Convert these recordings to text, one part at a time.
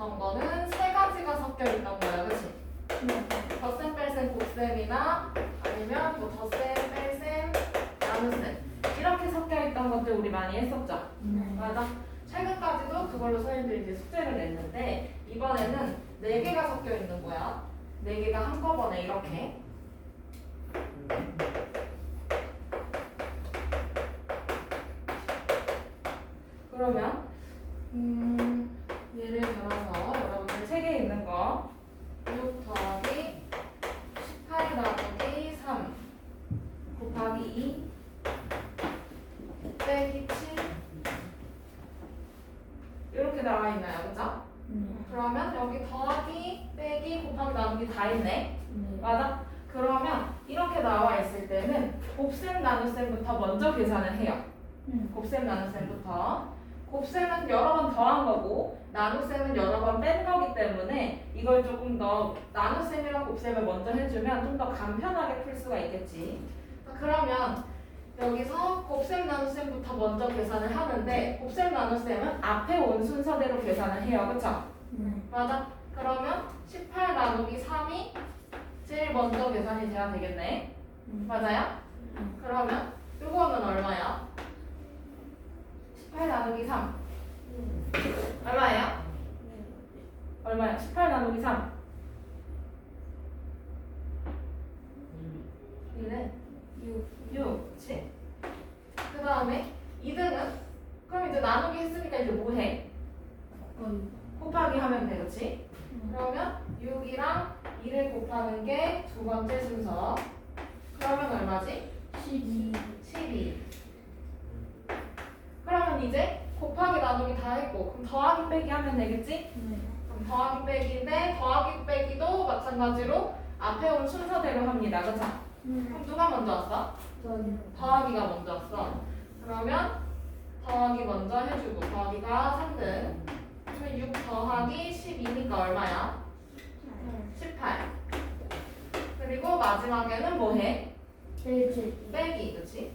있었던 거는 세 가지가 섞여 있던 거야, 그치? 덧셈, 뺄셈, 곱셈이나 아니면 뭐 덧셈, 뺄셈, 나눗셈 이렇게 섞여 있던 것들 우리 많이 했었죠? 맞아. 최근까지도 그걸로 선생님들이 이제 숙제를 냈는데 이번에는 네 개가 섞여 있는 거야. 네 개가 한꺼번에 이렇게. 그러면 예를 들어서 여러분들 책에 있는 거 6 더하기 18 나누기 3 곱하기 2 빼기 7 이렇게 나와 있나요? 그죠? 그러면 여기 더하기, 빼기, 곱하기, 나누기 다 있네. 맞아? 그러면 이렇게 나와 있을 때는 곱셈, 나눗셈부터 먼저 계산을 해요. 곱셈, 나눗셈부터. 곱셈은 여러 번 더한 거고 나눗셈은 여러 번 뺀 거기 때문에 이걸 조금 더 나눗셈이랑 곱셈을 먼저 해주면 좀 더 간편하게 풀 수가 있겠지. 그러면 여기서 곱셈 나눗셈부터 먼저 계산을 하는데 곱셈 나눗셈은 앞에 온 순서대로 계산을 해요. 그쵸? 맞아? 그러면 18 나누기 3이 제일 먼저 계산이 돼야 되겠네. 맞아요? 그러면 이거는 얼마야? 18 나누기 3 얼마예요? 얼마야? 18 나누기 3 1은 6 그치? 그 다음에 2등은 그럼 이제 나누기 했으니까 이제 뭐 해? 곱하기 하면 돼 그치? 그러면 6이랑 2를 곱하는 게 두 번째 순서. 그러면 얼마지? 12 그러면 이제 곱하기 나누기 다 했고 그럼 더하기 빼기 하면 되겠지? 그럼 더하기 빼기인데 더하기 빼기도 마찬가지로 앞에 온 순서대로 합니다. 그쵸? 그럼 누가 먼저 왔어? 더하기가 먼저 왔어. 그러면 더하기 먼저 해주고 더하기가 3등. 그러면 6 더하기 12니까 얼마야? 18. 그리고 마지막에는 뭐 해? 빼기, 그치?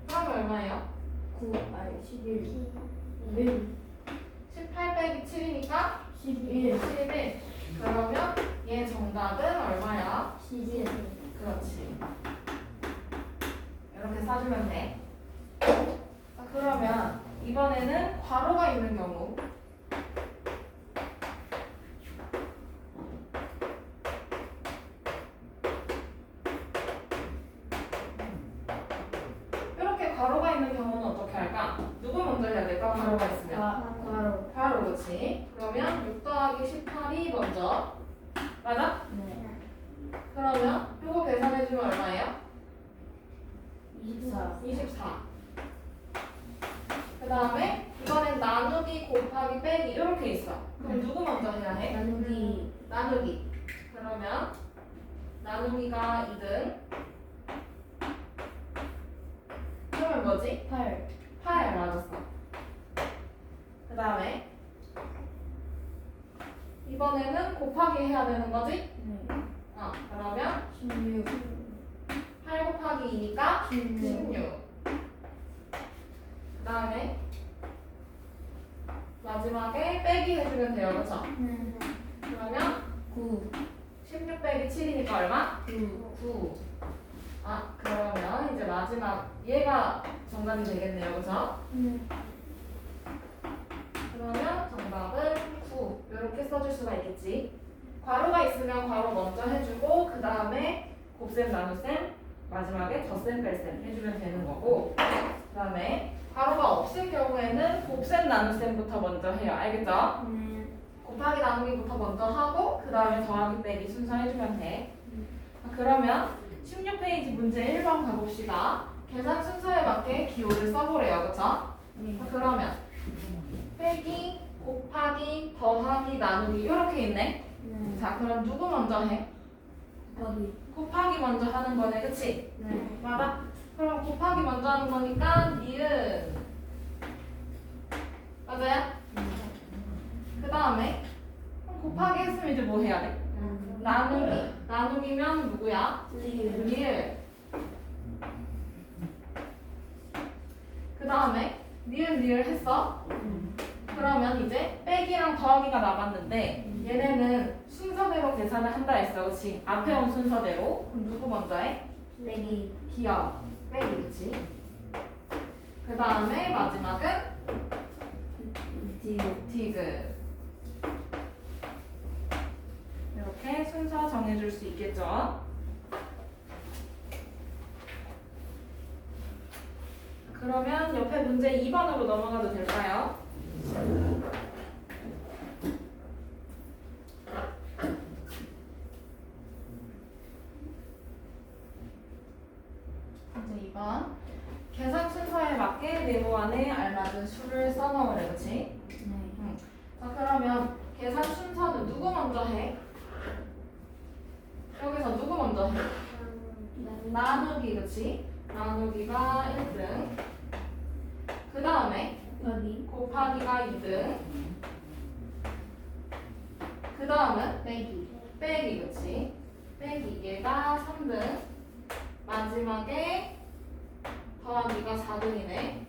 그러면 얼마예요? 18 빼기 7이니까 11. 그러면 얘 정답은 얼마야? 11. 그렇지. 이렇게 써주면 돼. 자, 그러면 이번에는 괄호가 있는 경우. 이렇게 괄호가 있는 경우는 어떻게 할까? 누구 먼저 해야 될까? 괄호가 있으면. 괄호, 그렇지. 그러면 6 더하기 18이 먼저. 맞아? 그러면 이거 계산해주면 얼마예요? 24. 그 다음에 이번엔 나누기 곱하기 빼기 이렇게 있어. 그럼 누구 먼저 해야 해? 나누기. 그러면 나누기가 2등. 그러면 뭐지? 8 맞았어. 그 다음에 이번에는 곱하기 해야 되는 거지? 그러면 8 곱하기 2니까 16. 그 다음에 마지막에 빼기 해주면 돼요. 그쵸? 그러면 16 빼기 7이니까 얼마? 9. 그러면 이제 마지막 얘가 정답이 되겠네요. 그쵸? 그러면 정답은 9. 이렇게 써줄 수가 있겠지. 괄호가 있으면 괄호 먼저 해주고 그 다음에 곱셈, 나눗셈, 마지막에 덧셈, 뺄셈 해주면 되는 거고 그 다음에 괄호가 없을 경우에는 곱셈, 나눗셈부터 먼저 해요. 알겠죠? 곱하기, 나누기부터 먼저 하고 그 다음에 더하기, 빼기 순서 해주면 돼. 그러면 16페이지 문제 1번 가봅시다. 계산 순서에 맞게 기호를 써보래요. 그쵸? 그러면 빼기, 곱하기, 더하기, 나누기 이렇게 있네. 자, 그럼 누구 먼저 해? 곱하기 먼저 하는 거네, 그치? 맞아? 그럼 곱하기 먼저 하는 거니까 니은 맞아요? 그 다음에 곱하기 했으면 이제 뭐 해야 돼? 나누기면 누구야? 리을. 그 다음에 니은 했어? 그러면 이제 빼기랑 더하기가 남았는데 얘네는 순서대로 계산을 한다 했어. 그치? 앞에 온 순서대로. 그럼 누구 먼저 해? 빼기. 기억. 빼기. 그치? 그 다음에 마지막은 디귿. 이렇게 순서 정해줄 수 있겠죠? 그러면 옆에 문제 2번으로 넘어가도 될까요? 문제 2번. 계산 순서에 맞게 네모 안에 알맞은 수를 써넣으래. 그치? 네. 자, 그러면 계산 순서는 누구 먼저 해? 여기서 누구 먼저 해? 나누기. 그치? 나누기가 1등. 그 다음에 곱하기. 곱하기가 2등. 그 다음은 빼기. 빼기. 그치? 빼기 얘가 3등. 마지막에 더하기가 4등이네.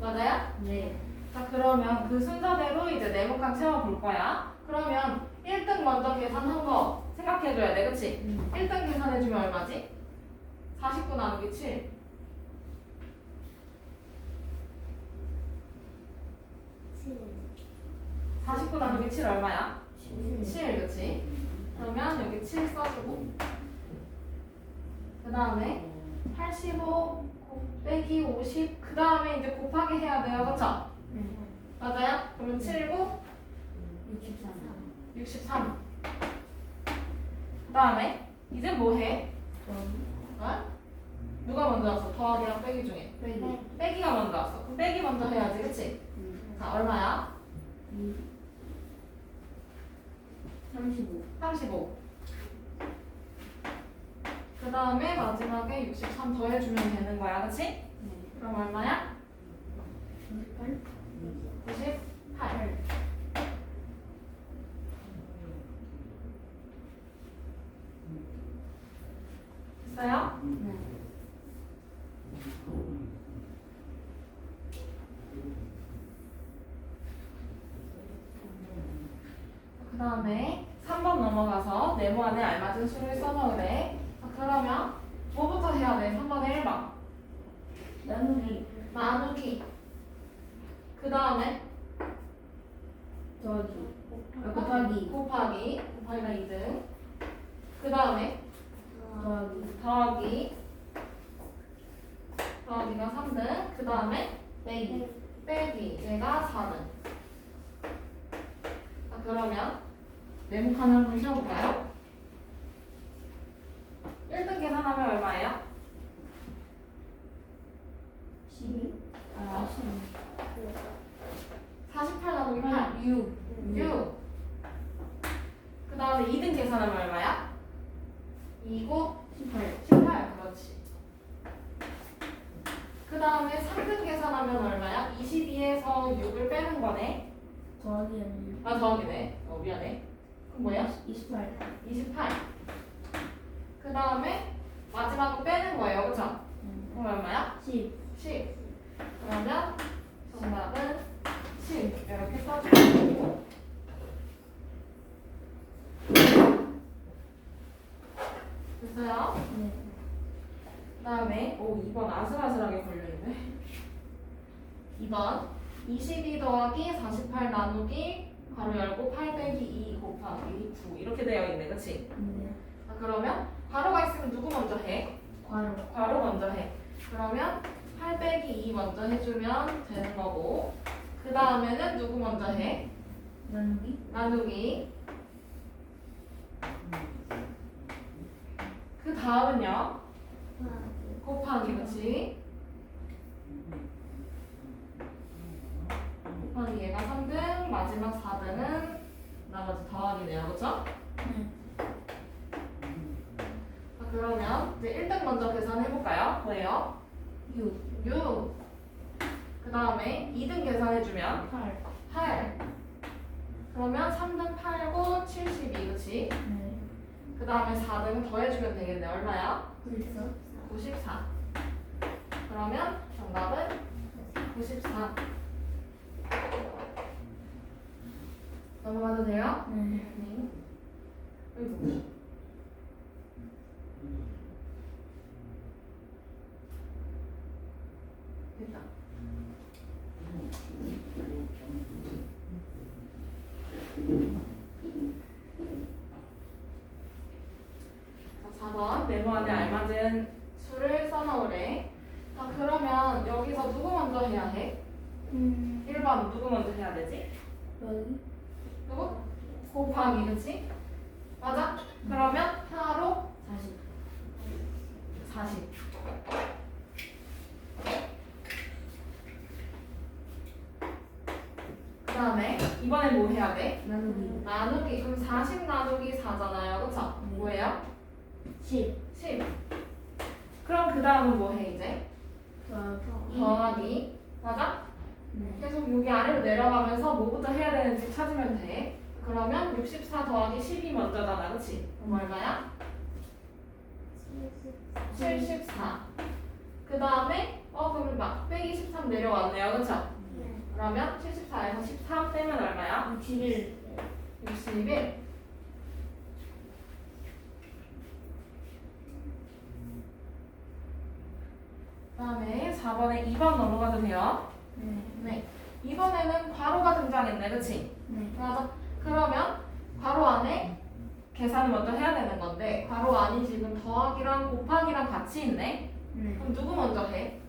맞아요? 네. 자, 그러면 그 순서대로 이제 네모칸 채워볼 거야. 그러면 1등 먼저 계산한 거 생각해줘야 돼. 그치? 1등 계산해주면 얼마지? 49 나누기 7. 49 나누기 7 얼마야? 7, 그치? 그러면 여기 7 써주고 그 다음에 85 빼기 50 그 다음에 이제 곱하기 해야 돼요. 그쵸? 맞아요? 그러면 7, 9, 63 그 다음에 이제 뭐 해? 어? 누가 먼저 왔어? 더하기랑 빼기 중에 빼기. 빼기가 먼저 왔어. 그럼 빼기 먼저 해야지. 그치? 자, 얼마야? 35. 35. 그 다음에 마지막에 63 더해주면 되는 거야. 그치? 네. 그럼 얼마야? 98. 98. 됐어요? 네. 그 다음에 3번 넘어가서 네모 안에 알맞은 수를 써넣으래. 자, 그러면 뭐부터 해야 돼? 3번의 1번. 나누기. 나누기. 그 다음에 더하기. 곱하기. 곱하기가 2등. 그 다음에 더하기. 더하기가 3등. 그 다음에 빼기. 빼기. 얘가 4등. 자, 그러면 네모칸을 한번 씌워볼까요? 1등 계산하면 얼마예요? 12. 48 나누기 8. 6. 그 다음에 2등 계산하면 얼마야? 2, 9, 18. 그렇지. 그 다음에 3등 계산하면 얼마야? 22에서 6을 빼는 거네. 더하기 아니에요. 아, 더하기네. 미안해. 그럼 뭐야? 28. 28. 그 다음에 마지막은 빼는 거예요. 그쵸? 그럼 얼마야? 10. 10. 그러면 정답은 10. 이렇게 써주고. 됐어요? 네. 그 다음에 2번 아슬아슬하게 걸려있네. 2번 22 더하기 48 나누기 가로 열고 8 빼기 2 곱하기 9 이렇게 되어 있네. 그치? 네. 자, 그러면 가로가 있으면 누구 먼저 해? 괄호. 괄호 먼저 해. 그러면 8 빼기 2 먼저 해주면 되는 거고 그 다음에는 누구 먼저 해? 나누기. 나누기. 그 다음은요? 곱하기. 그치? 곱하기 얘가 3등 마지막 4등은 나머지 더하기네요. 그쵸? 네. 자, 그러면 이제 1등 먼저 계산해볼까요? 뭐예요? 6. 6. 그 다음에 2등 계산해주면 8. 8. 그러면 3등 8, 9, 72. 그치? 네. 그 다음에 4등은 더해주면 되겠네. 얼마야? 94. 94. 그러면 정답은 94. 넘어가도 돼요? 네. 네. 아이고. 됐다. 자, 4번 네모 안에 알맞은 수를 써놓으래. 자, 그러면 여기서 누구 먼저 해야 해? 1번 누구 먼저 해야 되지? 여기. 누구? 곱하기, 그치? 맞아? 그러면 하로 40. 40. 그 다음에 이번엔 뭐 해야 돼? 나누기. 나누기. 그럼 40 나누기 4잖아요. 그쵸? 네. 뭐예요? 10. 10. 그럼 그 다음은 뭐 해 이제? 더하기. 맞아? 네. 계속 여기 아래로 내려가면서 뭐부터 해야 되는지 찾으면 돼. 그러면 64 더하기 10이 먼저잖아. 그치? 그럼 얼마야? 74. 그 다음에 그러면 막 빼기 13 내려왔네요. 그쵸? 그러면 74에서 13 빼면 얼마야? 61. 61. 그 다음에 4번에 2번 넘어가도 돼요. 네. 네. 이번에는 괄호가 등장했네. 그치? 네. 맞아. 그러면 괄호 안에 계산을 먼저 해야 되는 건데 괄호 안이 지금 더하기랑 곱하기랑 같이 있네. 네. 그럼 누구 먼저 해?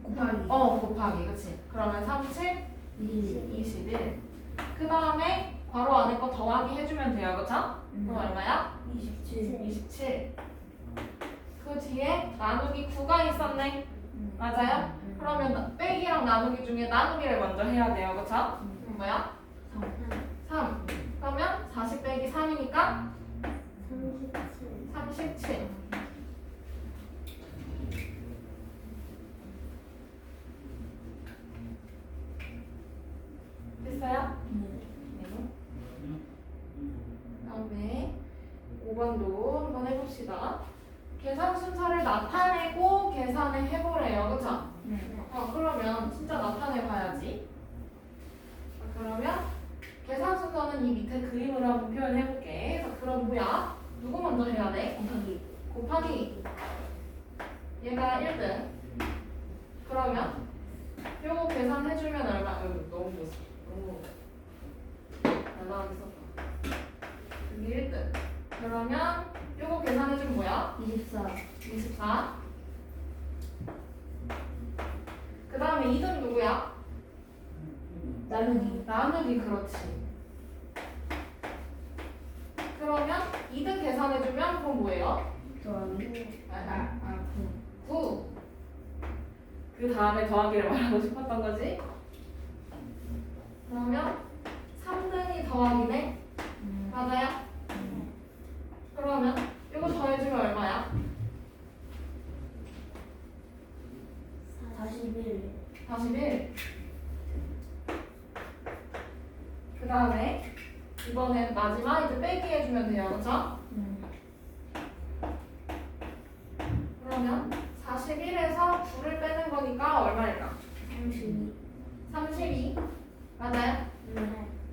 곱하기. 곱하기. 그치? 그러면 37, 21. 그 다음에 괄호 안에 거 더하기 해주면 돼요. 그쵸? 그럼 얼마야? 27. 27. 그 뒤에 나누기 9가 있었네. 맞아요? 그러면 빼기랑 나누기 중에 나누기를 먼저 해야 돼요. 그쵸? 그럼 뭐야? 3. 그러면 40 빼기 3이니까 37. 됐어요? 네. 다음에 5번도 한번 해봅시다. 계산 순서를 나타내고 계산을 해보래요. 그쵸? 그러면 진짜 나타내 봐야지. 그러면 계산 순서는 이 밑에 그림으로 한번 표현해 볼게. 자, 그럼 뭐야? 누구 먼저 해야 돼? 곱하기. 얘가 1등. 그러면 요거 계산해주면 얼마? 너무 날라가게 썼다. 여기 1등. 그러면 요거 계산해주면 뭐야? 24. 24. 그 다음에 2등 누구야? 나누기. 나누기. 그렇지. 그러면 2등 계산해주면 그럼 뭐예요? 더하기. 9. 그 다음에 더하기를 말하고 싶었던 거지? 그러면 3등이 더하기네? 맞아요? 그러면 이거 더해주면 얼마야? 41. 41. 그 다음에 이번엔 마지막 이제 빼기 해주면 돼요. 그쵸? 그러면 41에서 9를 빼는 거니까 얼마일까? 32. 32. 맞아요?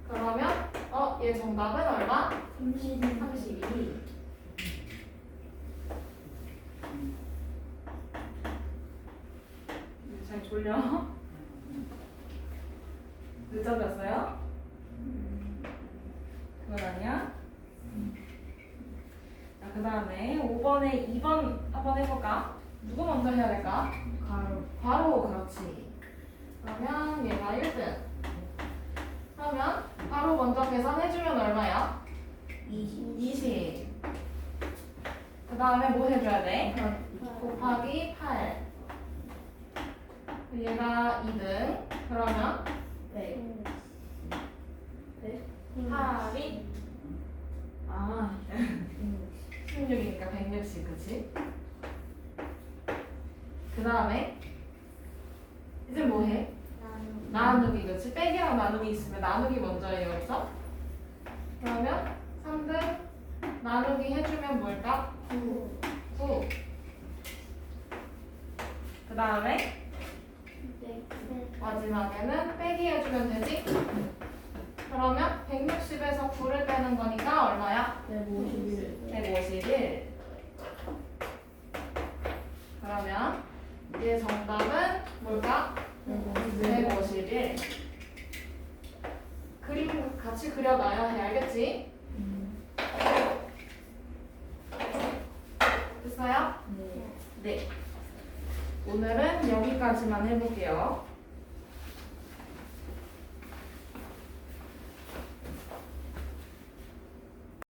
그러면 얘 정답은 얼마? 32. 잘 졸려? 늦어졌어요? 그건 아니야? 자, 그 다음에 5번에 2번 한번 해볼까? 누구 먼저 해야 될까? 괄호. 그렇지. 그러면 얘가 1등. 그러면 괄호 먼저 계산해주면 얼마야? 20. 그 다음에 뭐 해줘야 돼? 곱하기 8. 얘가 2등. 그러면 8이 16이니까 160. 그치? 그 다음에 이제 뭐 해? 나누기. 그치? 빼기랑 나누기 있으면 나누기 먼저 해요. 그쵸? 그러면 3등 나누기 해주면 뭘까? 9. 그 다음에 마지막에는 빼기 해주면 되지? 그러면 160에서 9를 빼는 거니까 얼마야? 151. 151. 그러면 얘 정답은 뭘까? 151. 그림 같이 그려놔야 해. 알겠지? 됐어요? 네. 네. 오늘은 여기까지만 해볼게요.